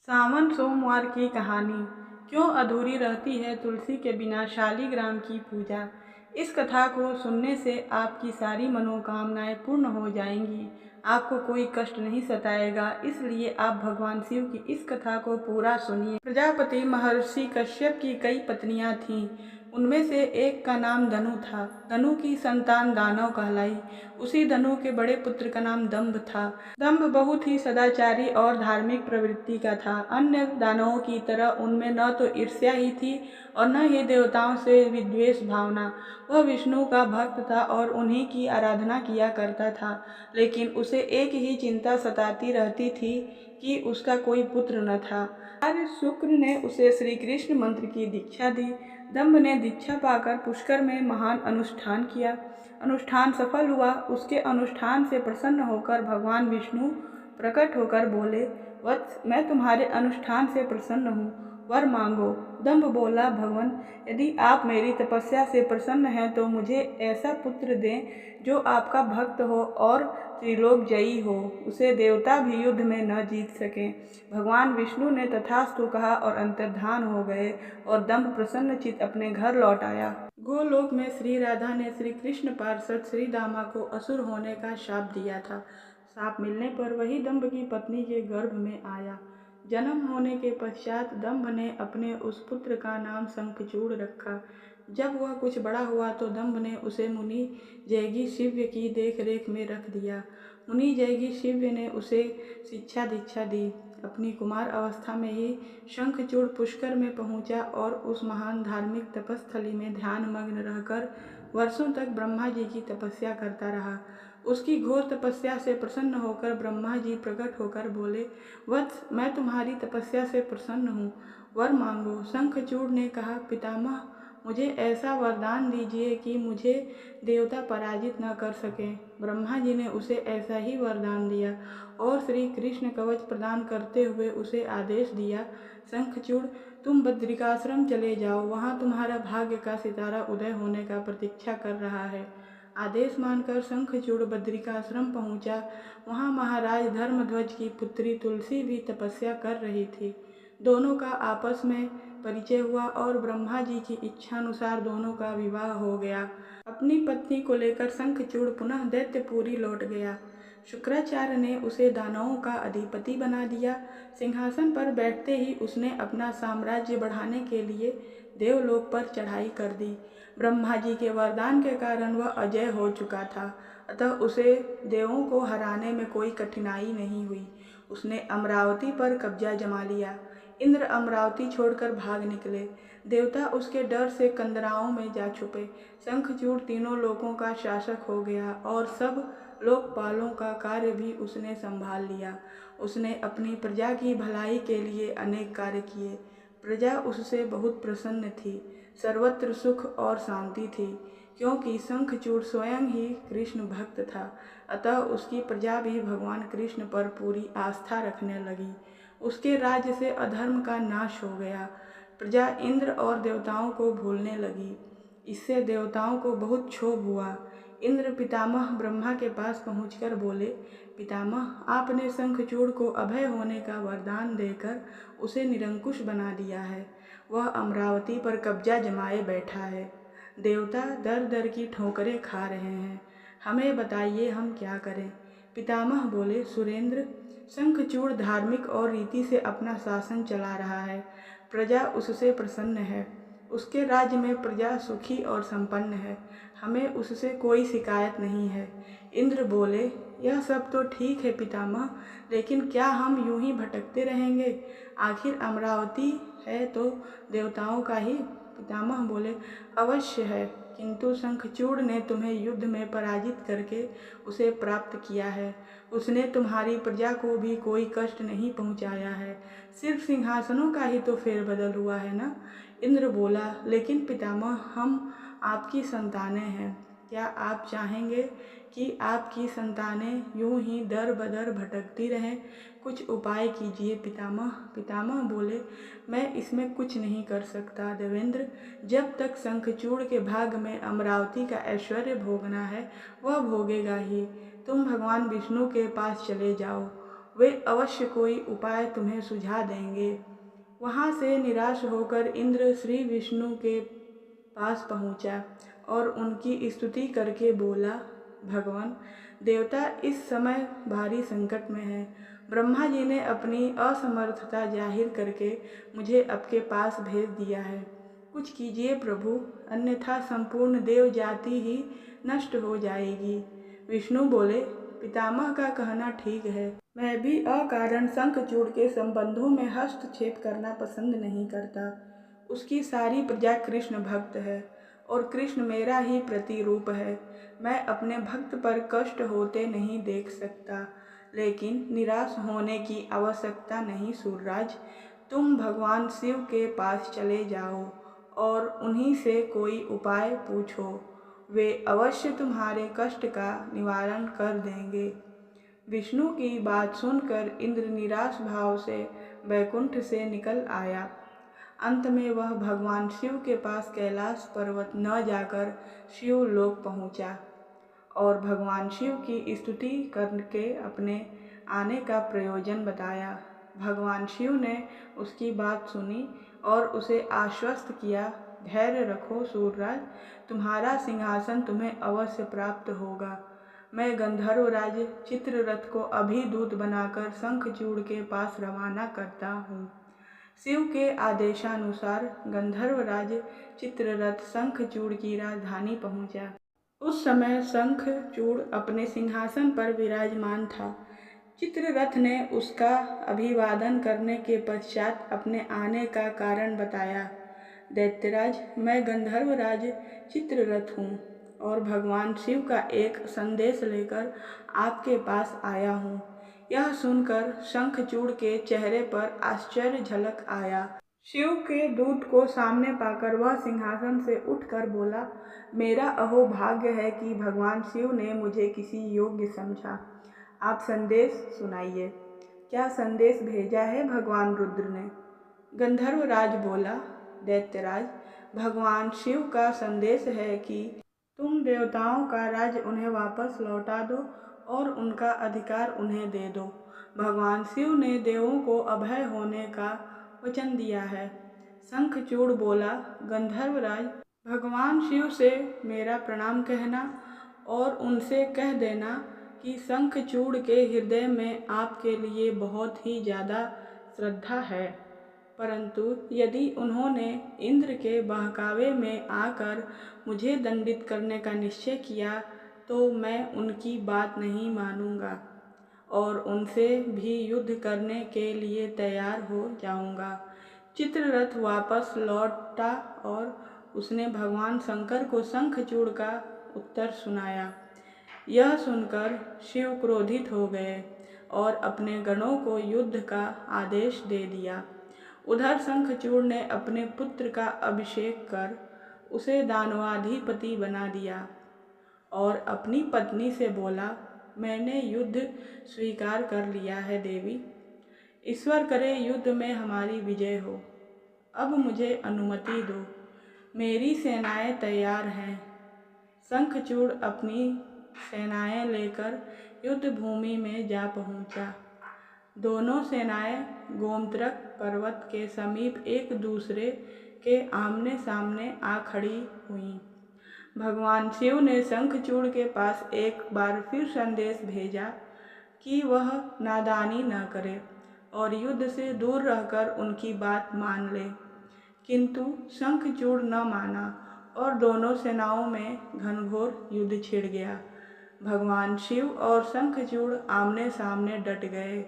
सावन सोमवार की कहानी। क्यों अधूरी रहती है तुलसी के बिना शालीग्राम की पूजा। इस कथा को सुनने से आपकी सारी मनोकामनाएं पूर्ण हो जाएंगी, आपको कोई कष्ट नहीं सताएगा। इसलिए आप भगवान शिव की इस कथा को पूरा सुनिए। प्रजापति महर्षि कश्यप की कई पत्नियां थीं। उनमें से एक का नाम धनु था। धनु की संतान दानव कहलाई। उसी धनु के बड़े पुत्र का नाम दंभ था। दंभ बहुत ही सदाचारी और धार्मिक प्रवृत्ति का था। अन्य दानवों की तरह उनमें न तो ईर्ष्या ही थी और न ही देवताओं से विद्वेष भावना। वह विष्णु का भक्त था और उन्हीं की आराधना किया करता था, लेकिन उसे एक ही चिंता सताती रहती थी कि उसका कोई पुत्र न था। आर्य शुक्र ने उसे श्री कृष्ण मंत्र की दीक्षा दी। दंभ ने दीक्षा पाकर पुष्कर में महान अनुष्ठान किया। अनुष्ठान सफल हुआ। उसके अनुष्ठान से प्रसन्न होकर भगवान विष्णु प्रकट होकर बोले, वत्स, मैं तुम्हारे अनुष्ठान से प्रसन्न हूँ, वर मांगो। दंभ बोला, भगवान, यदि आप मेरी तपस्या से प्रसन्न हैं तो मुझे ऐसा पुत्र दें जो आपका भक्त हो और त्रिलोक जयी हो, उसे देवता भी युद्ध में न जीत सकें। भगवान विष्णु ने तथास्तु कहा और अंतर्धान हो गए और दंभ प्रसन्नचित्त अपने घर लौट आया। गोलोक में श्री राधा ने श्री कृष्ण पार्षद श्री दामा को असुर होने का शाप दिया था। शाप मिलने पर वही दंभ की पत्नी के गर्भ में आया। जन्म होने के पश्चात दंभ ने अपने उस पुत्र का नाम शंखचूड़ रखा। जब वह कुछ बड़ा हुआ तो दंभ ने उसे मुनि जैगी शिव्य की देखरेख में रख दिया। मुनि जैगी शिव्य ने उसे शिक्षा दीक्षा दी। अपनी कुमार अवस्था में ही शंखचूड़ पुष्कर में पहुंचा और उस महान धार्मिक तपस्थली में ध्यान मग्न रहकर वर्षों तक ब्रह्मा जी की तपस्या करता रहा। उसकी घोर तपस्या से प्रसन्न होकर ब्रह्मा जी प्रकट होकर बोले, वत्स, मैं तुम्हारी तपस्या से प्रसन्न हूँ, वर मांगो। शंखचूड़ ने कहा, पितामह, मुझे ऐसा वरदान दीजिए कि मुझे देवता पराजित न कर सकें। ब्रह्मा जी ने उसे ऐसा ही वरदान दिया और श्री कृष्ण कवच प्रदान करते हुए उसे आदेश दिया, शंखचूड़, तुम बद्रिकाश्रम चले जाओ, वहाँ तुम्हारा भाग्य का सितारा उदय होने का प्रतीक्षा कर रहा है। आदेश मानकर शंखचूड़ बद्रिकाश्रम पहुँचा। वहाँ महाराज धर्मध्वज की पुत्री तुलसी भी तपस्या कर रही थी। दोनों का आपस में परिचय हुआ और ब्रह्मा जी की इच्छानुसार दोनों का विवाह हो गया। अपनी पत्नी को लेकर शंखचूड़ पुनः दैत्यपुरी लौट गया। शुक्राचार्य ने उसे दानवों का अधिपति बना दिया। सिंहासन पर बैठते ही उसने अपना साम्राज्य बढ़ाने के लिए देवलोक पर चढ़ाई कर दी। ब्रह्मा जी के वरदान के कारण वह अजय हो चुका था, अतः उसे देवों को हराने में कोई कठिनाई नहीं हुई। उसने अमरावती पर कब्जा जमा लिया। इंद्र अमरावती छोड़कर भाग निकले। देवता उसके डर से कंदराओं में जा छुपे। शंखचूड़ तीनों लोकों का शासक हो गया और सब लोकपालों का कार्य भी उसने संभाल लिया। उसने अपनी प्रजा की भलाई के लिए अनेक कार्य किए। प्रजा उससे बहुत प्रसन्न थी। सर्वत्र सुख और शांति थी, क्योंकि शंखचूड़ स्वयं ही कृष्ण भक्त था। अतः उसकी प्रजा भी भगवान कृष्ण पर पूरी आस्था रखने लगी। उसके राज्य से अधर्म का नाश हो गया। प्रजा इंद्र और देवताओं को भूलने लगी। इससे देवताओं को बहुत क्षोभ हुआ। इंद्र पितामह ब्रह्मा के पास पहुंचकर बोले, पितामह, आपने शंखचूड़ को अभय होने का वरदान देकर उसे निरंकुश बना दिया है। वह अमरावती पर कब्जा जमाए बैठा है। देवता दर दर की ठोकरें खा रहे हैं। हमें बताइए, हम क्या करें। पितामह बोले, सुरेंद्र, शंखचूड़ धार्मिक और रीति से अपना शासन चला रहा है। प्रजा उससे प्रसन्न है। उसके राज्य में प्रजा सुखी और संपन्न है। हमें उससे कोई शिकायत नहीं है। इंद्र बोले, यह सब तो ठीक है पितामह, लेकिन क्या हम यूं ही भटकते रहेंगे? आखिर अमरावती है तो देवताओं का ही। पितामह बोले, अवश्य है, किंतु शंखचूड़ ने तुम्हें युद्ध में पराजित करके उसे प्राप्त किया है। उसने तुम्हारी प्रजा को भी कोई कष्ट नहीं पहुंचाया है। सिर्फ सिंहासनों का ही तो फेरबदल हुआ है ना। इंद्र बोला, लेकिन पितामह, हम आपकी संतानें हैं। क्या आप चाहेंगे कि आपकी संतानें यूं ही दर बदर भटकती रहें? कुछ उपाय कीजिए पितामह। पितामह बोले, मैं इसमें कुछ नहीं कर सकता देवेंद्र। जब तक शंखचूड़ के भाग में अमरावती का ऐश्वर्य भोगना है, वह भोगेगा ही। तुम भगवान विष्णु के पास चले जाओ। वे अवश्य कोई उपाय तुम्हें सुझा देंगे। वहाँ से निराश होकर इंद्र श्री विष्णु के पास पहुँचा और उनकी स्तुति करके बोला, भगवान, देवता इस समय भारी संकट में है। ब्रह्मा जी ने अपनी असमर्थता जाहिर करके मुझे आपके पास भेज दिया है। कुछ कीजिए प्रभु, अन्यथा संपूर्ण देव जाति ही नष्ट हो जाएगी। विष्णु बोले, पितामह का कहना ठीक है। मैं भी अकारण शंखचूड़ के संबंधों में हस्तक्षेप करना पसंद नहीं करता। उसकी सारी प्रजा कृष्ण भक्त है और कृष्ण मेरा ही प्रतिरूप है। मैं अपने भक्त पर कष्ट होते नहीं देख सकता, लेकिन निराश होने की आवश्यकता नहीं सूर्यराज। तुम भगवान शिव के पास चले जाओ और उन्हीं से कोई उपाय पूछो। वे अवश्य तुम्हारे कष्ट का निवारण कर देंगे। विष्णु की बात सुनकर इंद्र निराश भाव से वैकुंठ से निकल आया। अंत में वह भगवान शिव के पास कैलाश पर्वत न जाकर शिवलोक पहुंचा और भगवान शिव की स्तुति करके अपने आने का प्रयोजन बताया। भगवान शिव ने उसकी बात सुनी और उसे आश्वस्त किया, धैर्य रखो सूर्यराज, तुम्हारा सिंहासन तुम्हें अवश्य प्राप्त होगा। मैं गंधर्वराज चित्ररथ को अभी दूत बनाकर शंखचूड़ के पास रवाना करता हूँ। शिव के आदेशानुसार गंधर्वराज चित्ररथ शंखचूड़ की राजधानी पहुँचा। उस समय शंखचूड़ अपने सिंहासन पर विराजमान था। चित्ररथ ने उसका अभिवादन करने के पश्चात अपने आने का कारण बताया। दैत्यराज, मैं गंधर्वराज चित्ररथ हूँ और भगवान शिव का एक संदेश लेकर आपके पास आया हूँ। यह सुनकर शंखचूड़ के चेहरे पर आश्चर्य झलक आया। शिव के दूत को सामने पाकर वह सिंहासन से उठकर बोला, मेरा अहो भाग्य है कि भगवान शिव ने मुझे किसी योग्य समझा। आप संदेश सुनाइए। क्या संदेश भेजा है भगवान रुद्र ने? गंधर्वराज बोला, दैत्यराज, भगवान शिव का संदेश है कि तुम देवताओं का राज्य उन्हें वापस लौटा दो और उनका अधिकार उन्हें दे दो। भगवान शिव ने देवों को अभय होने का वचन दिया है। शंखचूड़ बोला, गंधर्वराज, भगवान शिव से मेरा प्रणाम कहना और उनसे कह देना कि शंखचूड़ के हृदय में आपके लिए बहुत ही ज़्यादा श्रद्धा है, परंतु यदि उन्होंने इंद्र के बहकावे में आकर मुझे दंडित करने का निश्चय किया तो मैं उनकी बात नहीं मानूंगा और उनसे भी युद्ध करने के लिए तैयार हो जाऊंगा। चित्ररथ वापस लौटा और उसने भगवान शंकर को शंखचूड़ का उत्तर सुनाया। यह सुनकर शिव क्रोधित हो गए और अपने गणों को युद्ध का आदेश दे दिया। उधर शंखचूड़ ने अपने पुत्र का अभिषेक कर उसे दानवाधिपति बना दिया और अपनी पत्नी से बोला, मैंने युद्ध स्वीकार कर लिया है देवी। ईश्वर करे युद्ध में हमारी विजय हो। अब मुझे अनुमति दो, मेरी सेनाएं तैयार हैं। शंखचूड़ अपनी सेनाएं लेकर युद्ध भूमि में जा पहुंचा। दोनों सेनाएं गोमत्रक पर्वत के समीप एक दूसरे के आमने सामने आ खड़ी हुईं। भगवान शिव ने शंखचूड़ के पास एक बार फिर संदेश भेजा कि वह नादानी न करे और युद्ध से दूर रहकर उनकी बात मान ले, किंतु शंखचूड़ न माना और दोनों सेनाओं में घनघोर युद्ध छिड़ गया। भगवान शिव और शंखचूड़ आमने सामने डट गए।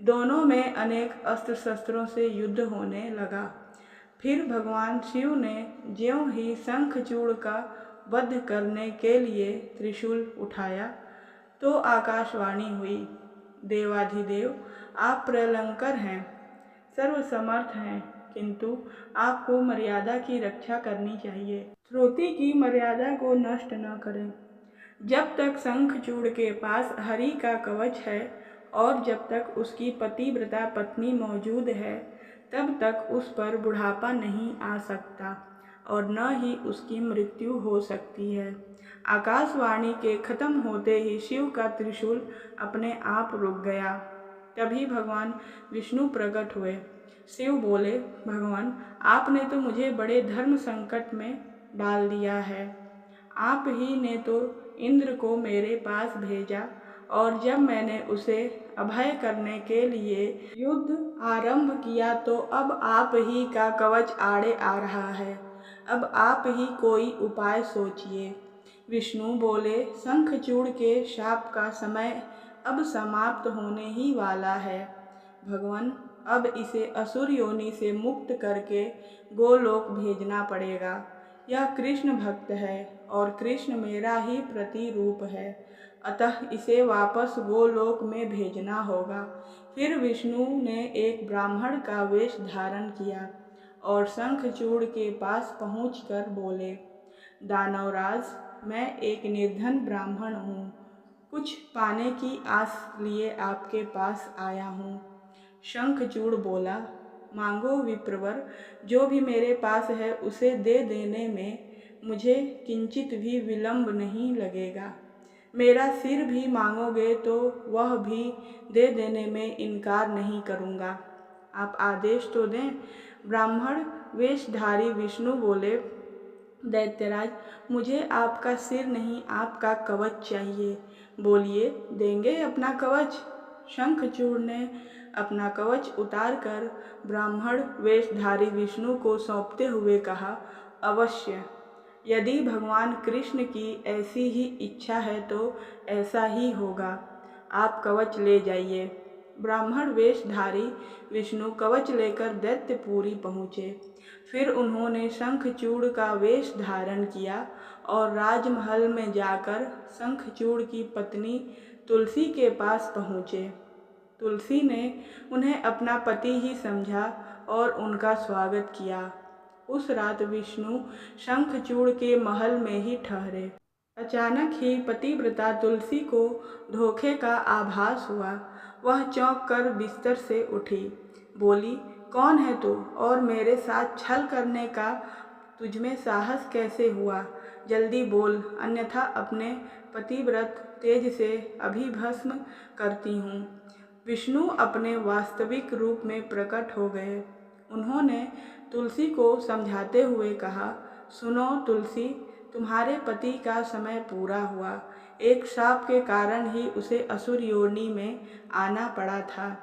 दोनों में अनेक अस्त्र शस्त्रों से युद्ध होने लगा। फिर भगवान शिव ने ज्यों ही शंखचूड़ का वध करने के लिए त्रिशूल उठाया तो आकाशवाणी हुई, देवाधिदेव, आप प्रलंकर हैं, सर्वसमर्थ हैं, किंतु आपको मर्यादा की रक्षा करनी चाहिए। श्रुति की मर्यादा को नष्ट न करें। जब तक शंखचूड़ के पास हरि का कवच है और जब तक उसकी पतिव्रता पत्नी मौजूद है, तब तक उस पर बुढ़ापा नहीं आ सकता और न ही उसकी मृत्यु हो सकती है। आकाशवाणी के खत्म होते ही शिव का त्रिशूल अपने आप रुक गया। तभी भगवान विष्णु प्रकट हुए। शिव बोले, भगवान आपने तो मुझे बड़े धर्म संकट में डाल दिया है। आप ही ने तो इंद्र को मेरे पास भेजा और जब मैंने उसे अभय करने के लिए युद्ध आरंभ किया तो अब आप ही का कवच आड़े आ रहा है। अब आप ही कोई उपाय सोचिए। विष्णु बोले, शंखचूड़ के शाप का समय अब समाप्त होने ही वाला है। भगवान अब इसे असुर योनि से मुक्त करके गोलोक भेजना पड़ेगा। यह कृष्ण भक्त है और कृष्ण मेरा ही प्रतिरूप है, अतः इसे वापस गोलोक में भेजना होगा। फिर विष्णु ने एक ब्राह्मण का वेश धारण किया और शंखचूड़ के पास पहुंचकर बोले, दानवराज मैं एक निर्धन ब्राह्मण हूँ, कुछ पाने की आस लिए आपके पास आया हूँ। शंखचूड़ बोला, मांगो विप्रवर, जो भी मेरे पास है उसे दे देने में मुझे किंचित भी विलंब नहीं लगेगा। मेरा सिर भी मांगोगे तो वह भी दे देने में इनकार नहीं करूँगा। आप आदेश तो दें। ब्राह्मण वेशधारी विष्णु बोले, दैत्यराज मुझे आपका सिर नहीं आपका कवच चाहिए। बोलिए, देंगे अपना कवच। शंखचूड़ ने अपना कवच उतारकर ब्राह्मण वेशधारी विष्णु को सौंपते हुए कहा, अवश्य, यदि भगवान कृष्ण की ऐसी ही इच्छा है तो ऐसा ही होगा। आप कवच ले जाइए। ब्राह्मण वेशधारी विष्णु कवच लेकर दैत्यपुरी पहुँचे। फिर उन्होंने शंखचूड़ का वेश धारण किया और राजमहल में जाकर शंखचूड़ की पत्नी तुलसी के पास पहुँचे। तुलसी ने उन्हें अपना पति ही समझा और उनका स्वागत किया। उस रात विष्णु शंखचूड़ के महल में ही ठहरे। अचानक ही पतिव्रता तुलसी को धोखे का आभास हुआ। वह चौंक कर बिस्तर से उठी। बोली, कौन है तू और मेरे साथ छल करने का तुझमें साहस कैसे हुआ? जल्दी बोल, अन्यथा अपने पतिव्रत तेज से अभी भस्म करती हूँ। विष्णु अपने वास्तविक रूप में प्रकट हो गए। उन्होंने तुलसी को समझाते हुए कहा, सुनो तुलसी, तुम्हारे पति का समय पूरा हुआ। एक शाप के कारण ही उसे असुर योनि में आना पड़ा था।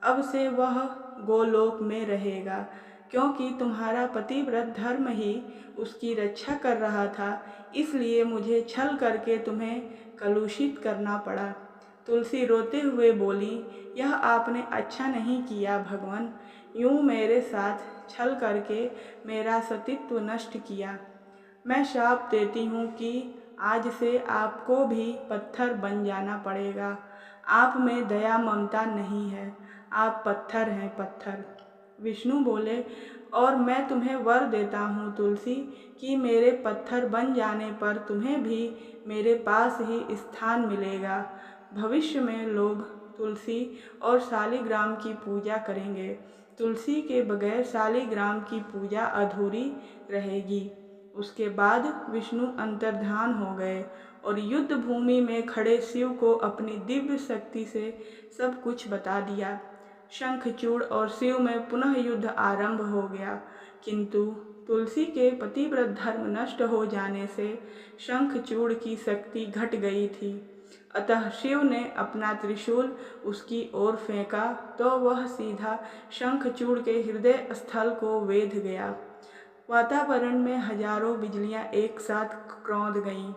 अब से वह गोलोक में रहेगा, क्योंकि तुम्हारा पतिव्रत धर्म ही उसकी रक्षा कर रहा था, इसलिए मुझे छल करके तुम्हें कलुषित करना पड़ा। तुलसी रोते हुए बोली, यह आपने अच्छा नहीं किया भगवान, यूँ मेरे साथ छल करके मेरा सतीत्व नष्ट किया। मैं शाप देती हूँ कि आज से आपको भी पत्थर बन जाना पड़ेगा। आप में दया ममता नहीं है, आप पत्थर हैं, पत्थर। विष्णु बोले, और मैं तुम्हें वर देता हूँ तुलसी कि मेरे पत्थर बन जाने पर तुम्हें भी मेरे पास ही स्थान मिलेगा। भविष्य में लोग तुलसी और शालिग्राम की पूजा करेंगे। तुलसी के बगैर शालिग्राम की पूजा अधूरी रहेगी। उसके बाद विष्णु अंतर्धान हो गए और युद्ध भूमि में खड़े शिव को अपनी दिव्य शक्ति से सब कुछ बता दिया। शंखचूड़ और शिव में पुनः युद्ध आरंभ हो गया, किंतु तुलसी के पतिव्रत धर्म नष्ट हो जाने से शंखचूड़ की शक्ति घट गई थी। अतः शिव ने अपना त्रिशूल उसकी ओर फेंका तो वह सीधा शंखचूड़ के हृदय स्थल को वेध गया। वातावरण में हजारों बिजलियां एक साथ कौंध गईं,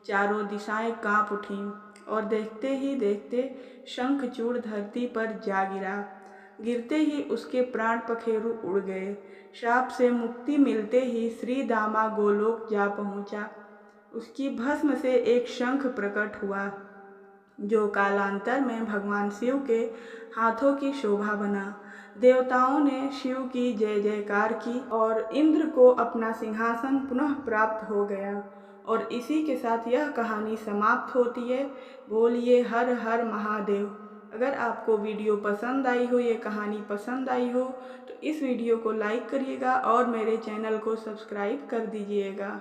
चारों दिशाएं कांप उठीं और देखते ही देखते शंखचूड़ धरती पर जा गिरा। गिरते ही उसके प्राण पखेरु उड़ गए। शाप से मुक्ति मिलते ही श्री दामा गोलोक जा पहुंचा। उसकी भस्म से एक शंख प्रकट हुआ, जो कालांतर में भगवान शिव के हाथों की शोभा बना। देवताओं ने शिव की जय जयकार की और इंद्र को अपना सिंहासन पुनः प्राप्त हो गया। और इसी के साथ यह कहानी समाप्त होती है। बोलिए हर हर महादेव। अगर आपको वीडियो पसंद आई हो, ये कहानी पसंद आई हो, तो इस वीडियो को लाइक करिएगा और मेरे चैनल को सब्सक्राइब कर दीजिएगा।